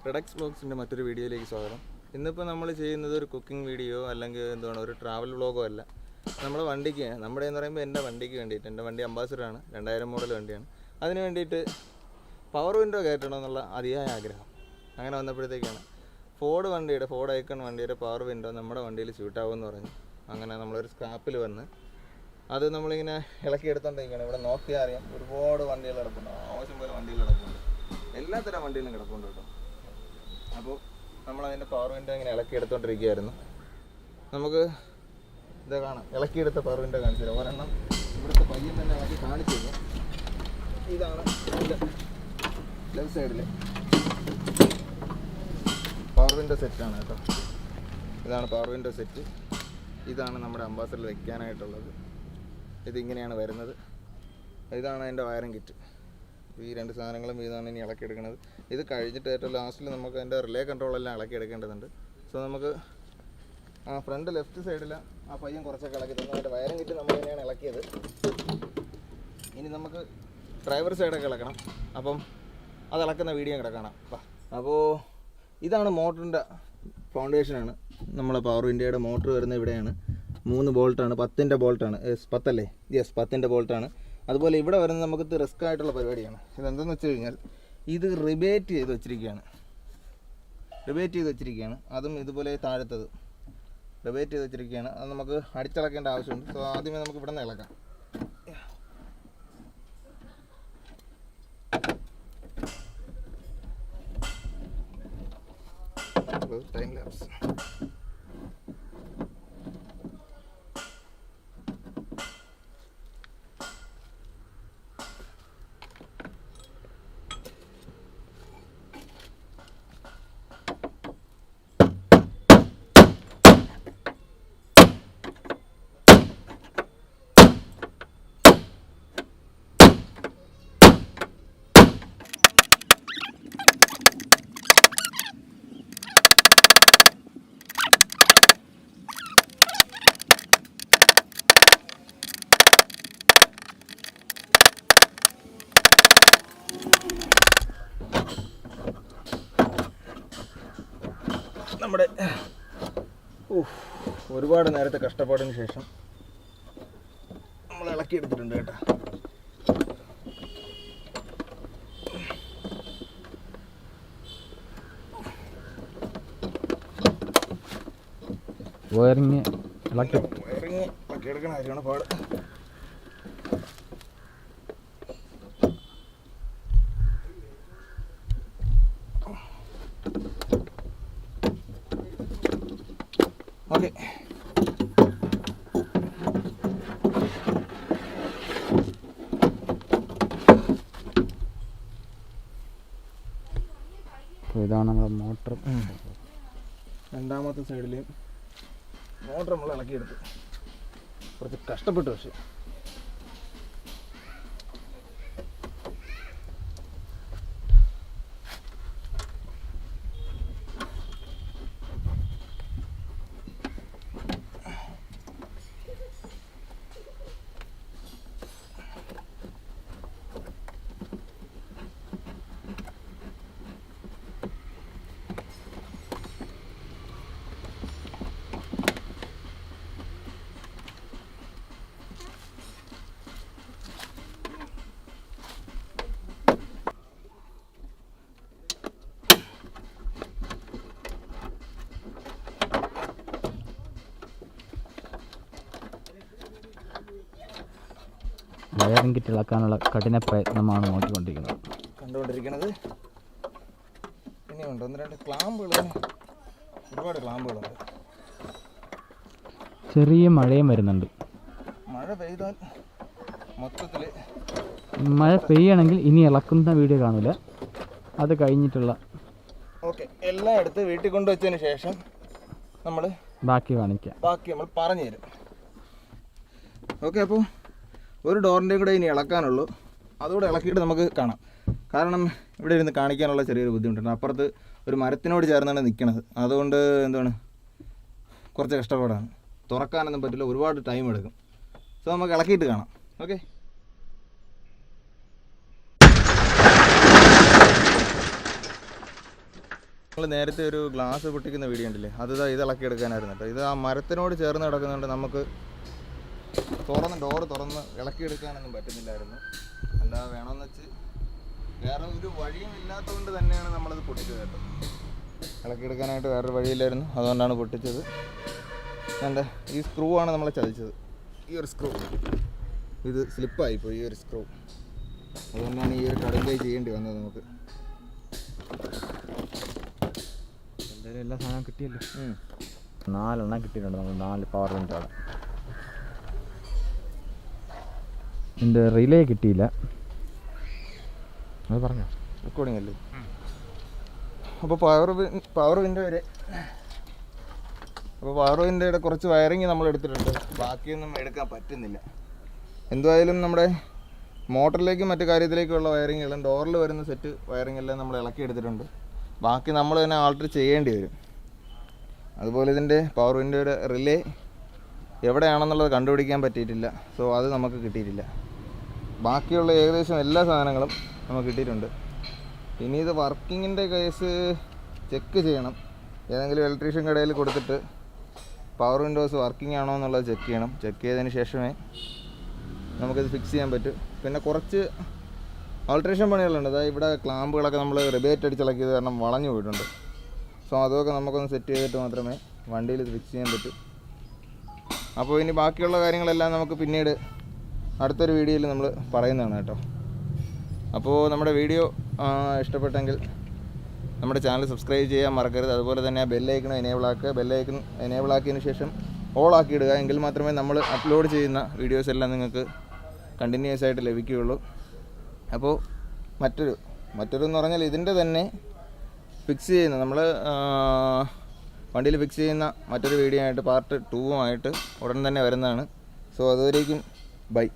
Redux ബോക്സിൻ്റെ മറ്റൊരു വീഡിയോയിലേക്ക് സ്വാഗതം. ഇന്നിപ്പോൾ നമ്മൾ ചെയ്യുന്നത് ഒരു കുക്കിംഗ് വീഡിയോ അല്ലെങ്കിൽ എന്താണ് ഒരു ട്രാവൽ വ്ളോഗോ അല്ല. നമ്മുടെ വണ്ടിക്ക്, നമ്മുടെ എന്ന് പറയുമ്പോൾ എൻ്റെ വണ്ടിക്ക് വേണ്ടിയിട്ട്, എൻ്റെ വണ്ടി അംബാസഡറാണ്, 2000 മോഡൽ വണ്ടിയാണ്. അതിന് വേണ്ടിയിട്ട് പവർ വിൻഡോ കയറ്റണമെന്നുള്ള അതിയായ ആഗ്രഹം. അങ്ങനെ വന്നപ്പോഴത്തേക്കാണ് ഫോർഡ് ഐക്കൺ വണ്ടിയുടെ പവർ വിൻഡോ നമ്മുടെ വണ്ടിയിൽ സ്യൂട്ടാവുമെന്ന് പറഞ്ഞു. അങ്ങനെ നമ്മളൊരു സ്ക്രാപ്പിൽ വന്ന് അത് നമ്മളിങ്ങനെ ഇളക്കിയെടുത്തോണ്ടിരിക്കുകയാണ്. ഇവിടെ നോക്കിയാൽ അറിയാം, ഒരുപാട് വണ്ടികൾ കിടപ്പുണ്ട്, ആവശ്യം പോലെ വണ്ടികൾ കിടപ്പുണ്ട്, എല്ലാത്തരം വണ്ടികളും കിടപ്പുണ്ട് കേട്ടോ. അപ്പോൾ നമ്മളതിൻ്റെ പവർ വിൻഡോ ഇങ്ങനെ ഇളക്കിയെടുത്തോണ്ടിരിക്കുകയായിരുന്നു. നമുക്ക് ഇതാ കാണാം, ഇളക്കിയെടുത്ത പവർ വിൻഡോ കാണിച്ചു തരാം. ഒരെണ്ണം ഇവിടുത്തെ പയ്യൻ തന്നെ ഇളക്കി കാണിച്ചു കഴിഞ്ഞാൽ ഇതാണ് ലെഫ്റ്റ് സൈഡിൽ പവർ വിൻഡോ സെറ്റാണ് കേട്ടോ. ഇതാണ് പവർ വിൻഡോ സെറ്റ്. ഇതാണ് നമ്മുടെ അംബാസഡറിൽ വെക്കാനായിട്ടുള്ളത്. ഇതിങ്ങനെയാണ് വരുന്നത്. ഇതാണ് അതിൻ്റെ വയറിംഗ് കിറ്റ്. ഈ രണ്ട് സാധനങ്ങളും ഇതാണ് ഇനി ഇളക്കിയെടുക്കുന്നത്. ഇത് കഴിഞ്ഞിട്ട് ഏറ്റവും ലാസ്റ്റിൽ നമുക്ക് അതിൻ്റെ റിലേ കൺട്രോളെല്ലാം ഇളക്കിയെടുക്കേണ്ടതുണ്ട്. സോ നമുക്ക് ആ ഫ്രണ്ട് ലെഫ്റ്റ് സൈഡിൽ ആ പയ്യൻ കുറച്ചൊക്കെ ഇളക്കി തന്നു. അതിൻ്റെ വയറിംഗ് കിറ്റ് നമ്മൾ തന്നെയാണ് ഇളക്കിയത്. ഇനി നമുക്ക് ഡ്രൈവർ സൈഡൊക്കെ ഇളക്കണം. അപ്പം അത് ഇളക്കുന്ന വീഡിയോ കൂടെ കാണാം. അപ്പോൾ ഇതാണ് മോട്ടറിൻ്റെ ഫൗണ്ടേഷനാണ്. നമ്മളെ പവർ വിൻഡോയുടെ മോട്ടർ വരുന്നത് ഇവിടെയാണ്. 3 ബോൾട്ടാണ്, 10ൻ്റെ ബോൾട്ടാണ്. 10 അല്ലേ? യെസ്, 10ൻ്റെ ബോൾട്ടാണ്. അതുപോലെ ഇവിടെ വരുന്നത് നമുക്ക് റിസ്ക് ആയിട്ടുള്ള പരിപാടിയാണ്. ഇതെന്തെന്ന് വെച്ച് കഴിഞ്ഞാൽ ഇത് റിബേറ്റ് ചെയ്ത് വെച്ചിരിക്കുകയാണ്. അതും ഇതുപോലെ താഴത്തത് റിബേറ്റ് ചെയ്ത് വെച്ചിരിക്കുകയാണ്. അത് നമുക്ക് അടിച്ചിളക്കേണ്ട ആവശ്യമുണ്ട്. സോ ആദ്യമേ നമുക്ക് ഇവിടെ നിന്ന് ഇളക്കാം. Time lapse. നമ്മുടെ ഒരുപാട് നേരത്തെ കഷ്ടപ്പാടിന് ശേഷം നമ്മൾ ഇളക്കിയെടുത്തിട്ടുണ്ട് കേട്ടോ. വയറിങ് ഇളക്കിയെടുക്കണ കാര്യമാണ് പാട്. ഓക്കെ, ഇതാണ് നമ്മുടെ മോട്ടർ. രണ്ടാമത്തെ സൈഡിലെയും മോട്ടർ നമ്മൾ ഇളക്കിയെടുത്തു. കുറച്ച് കഷ്ടപ്പെട്ടു. പക്ഷേ വയറിംഗ് കിറ്റ് ഇളക്കാനുള്ള കഠിന പ്രയത്നമാണ് കണ്ടുകൊണ്ടിരിക്കുന്നത്. ഇനിയുണ്ട് 1-2 ക്ലാമ്പുകൾ, ഒരുപാട് ക്ലാമ്പുകളുണ്ട്. ചെറിയ മഴയും വരുന്നുണ്ട്. മഴ പെയ്താൽ മൊത്തത്തിൽ മഴ പെയ്യണമെങ്കിൽ ഇനി ഇളക്കുന്ന വീഡിയോ കാണില്ല, അത് കഴിഞ്ഞിട്ടുള്ള. ഓക്കെ, എല്ലാം എടുത്ത് വീട്ടിൽ കൊണ്ടുവച്ചതിന് ശേഷം നമ്മൾ ബാക്കി നമ്മൾ പറഞ്ഞു തരും. ഓക്കെ, അപ്പോൾ ഒരു ഡോറിൻ്റെയും കൂടെ ഇനി ഇളക്കാനുള്ളൂ. അതുകൂടെ ഇളക്കിയിട്ട് നമുക്ക് കാണാം. കാരണം ഇവിടെ ഇരുന്ന് കാണിക്കാനുള്ള ചെറിയൊരു ബുദ്ധിമുട്ടുണ്ട്. അപ്പുറത്ത് ഒരു മരത്തിനോട് ചേർന്നാണ് നിൽക്കുന്നത്. അതുകൊണ്ട് കുറച്ച് കഷ്ടപ്പാടാണ്. തുറക്കാനൊന്നും പറ്റില്ല, ഒരുപാട് ടൈം എടുക്കും. സോ നമുക്ക് ഇളക്കിയിട്ട് കാണാം. ഓക്കെ, നമ്മൾ നേരത്തെ ഒരു ഗ്ലാസ് പൊട്ടിക്കുന്ന വീഡിയോ ഉണ്ടല്ലേ, അത് ഇത് ഇളക്കിയെടുക്കാനായിരുന്നു കേട്ടോ. ഇത് ആ മരത്തിനോട് ചേർന്ന് കിടക്കുന്നതുകൊണ്ട് നമുക്ക് ഡോറ് തുറന്ന് ഇളക്കിയെടുക്കാനൊന്നും പറ്റുന്നില്ലായിരുന്നു. അല്ലാതെ വേണമെന്ന് വെച്ച് വേറെ ഒരു വഴിയും ഇല്ലാത്തതുകൊണ്ട് തന്നെയാണ് നമ്മളത് പൊട്ടിച്ചത് കേട്ടോ. ഇളക്കിയെടുക്കാനായിട്ട് വേറൊരു വഴിയില്ലായിരുന്നു, അതുകൊണ്ടാണ് പൊട്ടിച്ചത്. എന്താ ഈ സ്ക്രൂ ആണ് നമ്മളെ ചതിച്ചത്. ഈ ഒരു സ്ക്രൂ ഇത് സ്ലിപ്പായിപ്പോയി, ഈ ഒരു സ്ക്രൂ. അതുകൊണ്ടാണ് ഈ ഒരു കടലിലേക്ക് ചെയ്യേണ്ടി വന്നത് നമുക്ക്. എന്തായാലും എല്ലാ സാധനവും കിട്ടിയല്ലോ. 4 എണ്ണം കിട്ടിയിട്ടുണ്ട് നമ്മൾ, 4 പവർ വിൻഡോടെ. എൻ്റെ റിലേ കിട്ടിയില്ല, അത് പറഞ്ഞോ റെക്കോർഡിംഗ് അല്ലേ. അപ്പോൾ പവർ വിൻഡോ വരെ, അപ്പോൾ പവർ വിൻഡോയുടെ കുറച്ച് വയറിങ് നമ്മൾ എടുത്തിട്ടുണ്ട്, ബാക്കിയൊന്നും എടുക്കാൻ പറ്റുന്നില്ല. എന്തായാലും നമ്മുടെ മോട്ടറിലേക്കും മറ്റു കാര്യത്തിലേക്കുള്ള വയറിങ്ങെല്ലാം, ഡോറിൽ വരുന്ന സെറ്റ് വയറിംഗ് എല്ലാം നമ്മൾ ഇളക്കി എടുത്തിട്ടുണ്ട്. ബാക്കി നമ്മൾ തന്നെ ആൾട്ടർ ചെയ്യേണ്ടി വരും. അതുപോലെ ഇതിൻ്റെ പവർ വിൻഡോയുടെ റിലേ എവിടെയാണെന്നുള്ളത് കണ്ടുപിടിക്കാൻ പറ്റിയിട്ടില്ല. സോ അത് നമുക്ക് കിട്ടിയിട്ടില്ല. ബാക്കിയുള്ള ഏകദേശം എല്ലാ സാധനങ്ങളും നമുക്ക് കിട്ടിയിട്ടുണ്ട്. ഇനി ഇത് വർക്കിങ്ങിൻ്റെ കേസ് ചെക്ക് ചെയ്യണം. ഏതെങ്കിലും ഇലക്ട്രീഷ്യൻ കടയിൽ കൊടുത്തിട്ട് പവർ വിൻഡോസ് വർക്കിംഗ് ആണോ എന്നുള്ളത് ചെക്ക് ചെയ്യണം. ചെക്ക് ചെയ്തതിന് ശേഷമേ നമുക്കിത് ഫിക്സ് ചെയ്യാൻ പറ്റും. പിന്നെ കുറച്ച് ആൾട്രേഷൻ പണികളുണ്ട്. അതായത് ഇവിടെ ക്ലാമ്പുകളൊക്കെ നമ്മൾ റിബേറ്റ് അടിച്ചിളക്കിയത് കാരണം വളഞ്ഞു പോയിട്ടുണ്ട്. സോ അതൊക്കെ നമുക്കൊന്ന് സെറ്റ് ചെയ്തിട്ട് മാത്രമേ വണ്ടിയിൽ ഇത് ഫിക്സ് ചെയ്യാൻ പറ്റൂ. അപ്പോൾ ഇനി ബാക്കിയുള്ള കാര്യങ്ങളെല്ലാം നമുക്ക് പിന്നീട് അടുത്തൊരു വീഡിയോയിൽ നമ്മൾ പറയുന്നതാണ് കേട്ടോ. അപ്പോൾ നമ്മുടെ വീഡിയോ ഇഷ്ടപ്പെട്ടെങ്കിൽ നമ്മുടെ ചാനൽ സബ്സ്ക്രൈബ് ചെയ്യാൻ മറക്കരുത്. അതുപോലെ തന്നെ ആ ബെല്ലൈക്കൺ എനേബിൾ ആക്കുക. ബെല്ലൈക്കൺ എനേബിൾ ആക്കിയതിന് ശേഷം ഓൾ ആക്കിയിടുക. എങ്കിൽ മാത്രമേ നമ്മൾ അപ്ലോഡ് ചെയ്യുന്ന വീഡിയോസ് എല്ലാം നിങ്ങൾക്ക് കണ്ടിന്യൂസ് ആയിട്ട് ലഭിക്കുകയുള്ളൂ. അപ്പോൾ മറ്റൊരു പറഞ്ഞാൽ ഇതിൻ്റെ തന്നെ ഫിക്സ് ചെയ്യുന്ന, നമ്മൾ വണ്ടിയിൽ ഫിക്സ് ചെയ്യുന്ന മറ്റൊരു വീഡിയോ ആയിട്ട് പാർട്ട് 2 ഉടൻ തന്നെ വരുന്നതാണ്. സോ അതുവരേക്കും ബൈ.